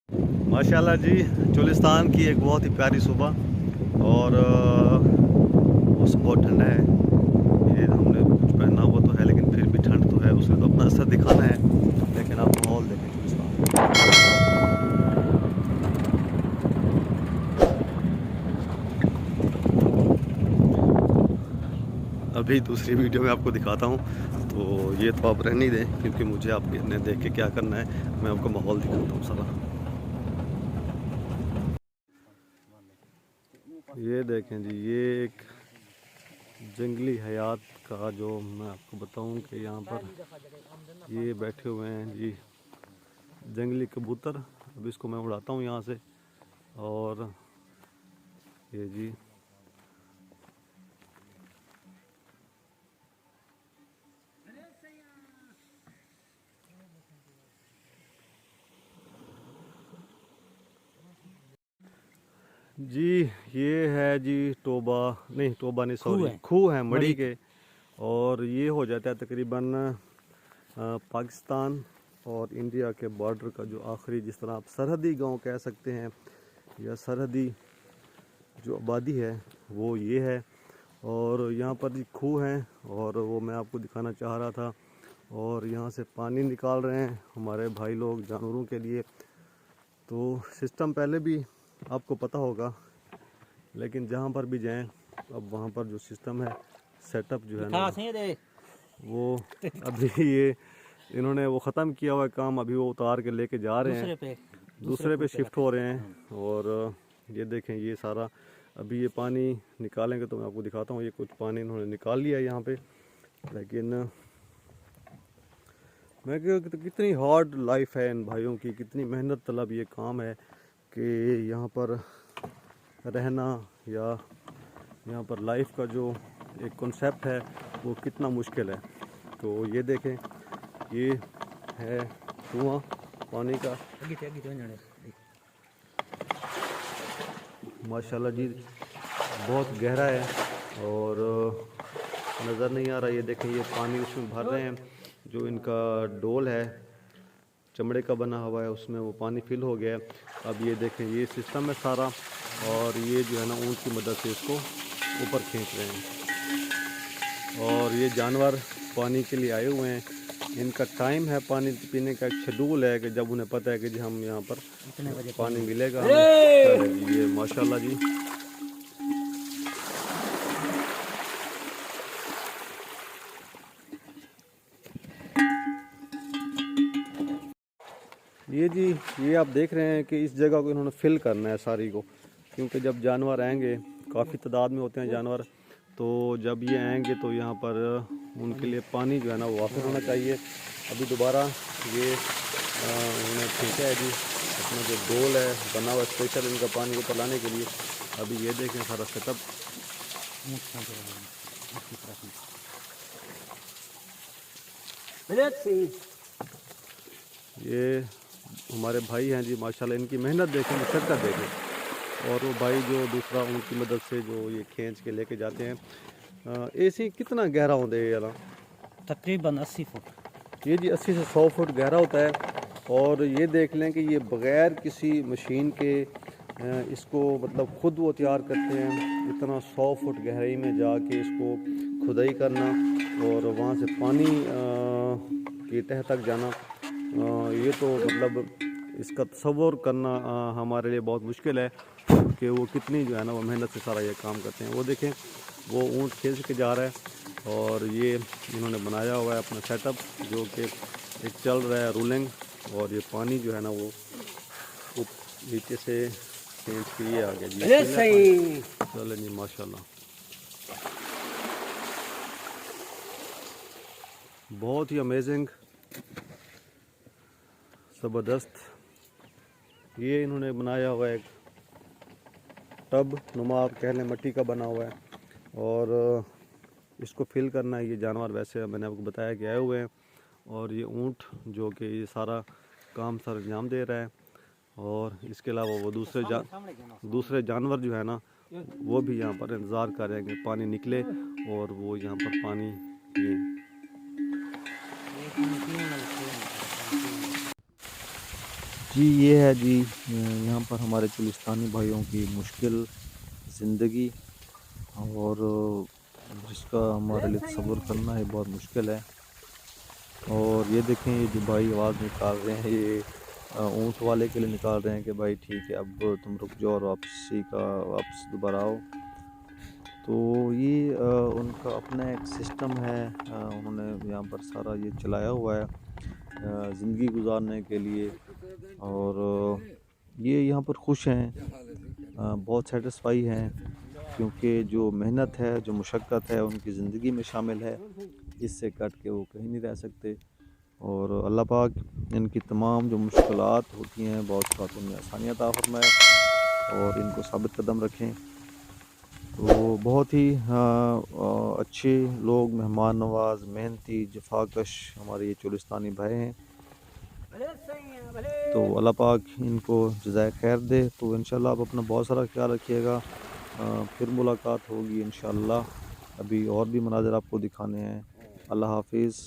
माशाल्लाह जी, चोलिस्तान की एक बहुत ही प्यारी सुबह और मौसम बहुत ठंडा है। ये हमने कुछ पहना हुआ तो है लेकिन फिर भी ठंड तो है, उसमें तो अपना असर दिखाना है। लेकिन आप माहौल देखें चोलिस्तान। अभी दूसरी वीडियो में आपको दिखाता हूँ, तो ये तो आप रहने ही दें क्योंकि मुझे आपने देख के क्या करना है, मैं आपको माहौल दिखाता हूँ सारा। ये देखें जी, ये एक जंगली हयात का जो मैं आपको बताऊं कि यहाँ पर ये बैठे हुए हैं जी जंगली कबूतर। अब इसको मैं उड़ाता हूँ यहाँ से। और ये जी जी ये है जी टोबा, नहीं टोबा नहीं, सॉरी, खूह है मड़ी के। और ये हो जाता है तकरीबन पाकिस्तान और इंडिया के बॉर्डर का जो आखिरी, जिस तरह आप सरहदी गांव कह सकते हैं या सरहदी जो आबादी है वो ये है। और यहाँ पर जी खूह हैं और वो मैं आपको दिखाना चाह रहा था। और यहाँ से पानी निकाल रहे हैं हमारे भाई लोग जानवरों के लिए। तो सिस्टम पहले भी आपको पता होगा, लेकिन जहाँ पर भी जाएं अब वहाँ पर जो सिस्टम है, सेटअप जो है ना, वो अभी ये इन्होंने वो ख़त्म किया हुआ काम, अभी वो उतार के लेके जा रहे हैं, दूसरे पे शिफ्ट हो रहे हैं। और ये देखें, ये सारा अभी ये पानी निकालेंगे तो मैं आपको दिखाता हूँ। ये कुछ पानी इन्होंने निकाल लिया यहाँ पे, लेकिन मैं कितनी हार्ड लाइफ है इन भाइयों की, कितनी मेहनत तलब ये काम है कि यहाँ पर रहना या यहाँ पर लाइफ का जो एक कॉन्सेप्ट है वो कितना मुश्किल है। तो ये देखें, ये है कुआं पानी का, माशाल्लाह जी बहुत गहरा है और नज़र नहीं आ रहा। ये देखें, ये पानी उसमें भर रहे हैं, जो इनका डोल है चमड़े का बना हुआ है उसमें वो पानी फिल हो गया है। अब ये देखें, ये सिस्टम है सारा, और ये जो है ना ऊँट की मदद से इसको ऊपर खींच रहे हैं। और ये जानवर पानी के लिए आए हुए हैं, इनका टाइम है पानी पीने का, एक शेड्यूल है कि जब उन्हें पता है कि जी हम यहाँ पर पानी मिलेगा हमें। जी ये माशाल्लाह जी, ये जी ये आप देख रहे हैं कि इस जगह को इन्होंने फिल करना है सारी को, क्योंकि जब जानवर आएंगे, काफ़ी तादाद में होते हैं जानवर, तो जब ये आएंगे तो यहाँ पर उनके लिए पानी जो है ना वो वापस होना चाहिए। अभी दोबारा ये उन्हें खींचा है जी, अपना जो डोल है बना हुआ स्पेशल इनका पानी ऊपर लाने के लिए। अभी ये देखें सारा सेटअप। ये हमारे भाई हैं जी, माशाल्लाह इनकी मेहनत देखें, मशक्क़त देखें। और वो भाई जो दूसरा उनकी मदद से जो ये खींच के लेके जाते हैं। ऐसी कितना गहरा होता है ये? तकरीबन 80 फुट। ये जी 80 से 100 फुट गहरा होता है। और ये देख लें कि ये बग़ैर किसी मशीन के इसको मतलब ख़ुद वो तैयार करते हैं, इतना 100 फुट गहराई में जाके इसको खुदाई करना और वहाँ से पानी की तह तक जाना। ये तो मतलब इसका तसव्वुर करना हमारे लिए बहुत मुश्किल है कि वो कितनी जो है ना वो मेहनत से सारा ये काम करते हैं। वो देखें, वो ऊँट खींच के जा रहा है और ये इन्होंने बनाया हुआ है अपना सेटअप, जो कि एक चल रहा है रूलिंग। और ये पानी जो है ना वो नीचे से खींच के ये आ गया जी, चले जी माशाल्लाह, बहुत ही अमेजिंग, ज़बरदस्त। ये इन्होंने बनाया हुआ है एक टब नुमा, आप कह लें, मिट्टी का बना हुआ है। और इसको फिल करना है। ये जानवर वैसे मैंने आपको बताया कि आए हुए हैं, और ये ऊँट जो कि ये सारा काम सर अंजाम दे रहा है। और इसके अलावा वो दूसरे जानवर जो है ना वो भी यहाँ पर इंतज़ार कर रहे हैं कि पानी निकले और वो यहाँ पर पानी पिए। जी ये है जी यहाँ पर हमारे चिलिस्तानी भाइयों की मुश्किल ज़िंदगी, और जिसका हमारे लिए तसव्वुर करना ही बहुत मुश्किल है। और ये देखें, ये जो भाई आवाज़ निकाल रहे हैं, ये ऊँट वाले के लिए निकाल रहे हैं कि भाई ठीक है, अब तुम रुक जाओ और वापस दोबारा आओ। तो ये उनका अपना एक सिस्टम है, उन्होंने यहाँ पर सारा ये चलाया हुआ है ज़िंदगी गुजारने के लिए। और ये यहाँ पर खुश हैं, बहुत सेटिस्फाई हैं, क्योंकि जो मेहनत है, जो मुशक्क़त है, उनकी ज़िंदगी में शामिल है। इससे कट के वो कहीं नहीं रह सकते। और अल्लाह पाक इनकी तमाम जो मुश्किलात होती हैं, बहुत साथ उनमें आसानियाँ अता फ़रमाए और इनको साबित कदम रखें। तो बहुत ही अच्छे लोग, मेहमान नवाज़, मेहनती, जफाकश हमारे ये चोलिस्तानी भाई हैं। तो अल्लाह पाक इनको जज़ाए खैर दे। तो इंशाल्लाह आप अपना बहुत सारा ख्याल रखिएगा, फिर मुलाकात होगी इंशाल्लाह। अभी और भी मनाज़र आपको दिखाने हैं। अल्लाह हाफ़िज़।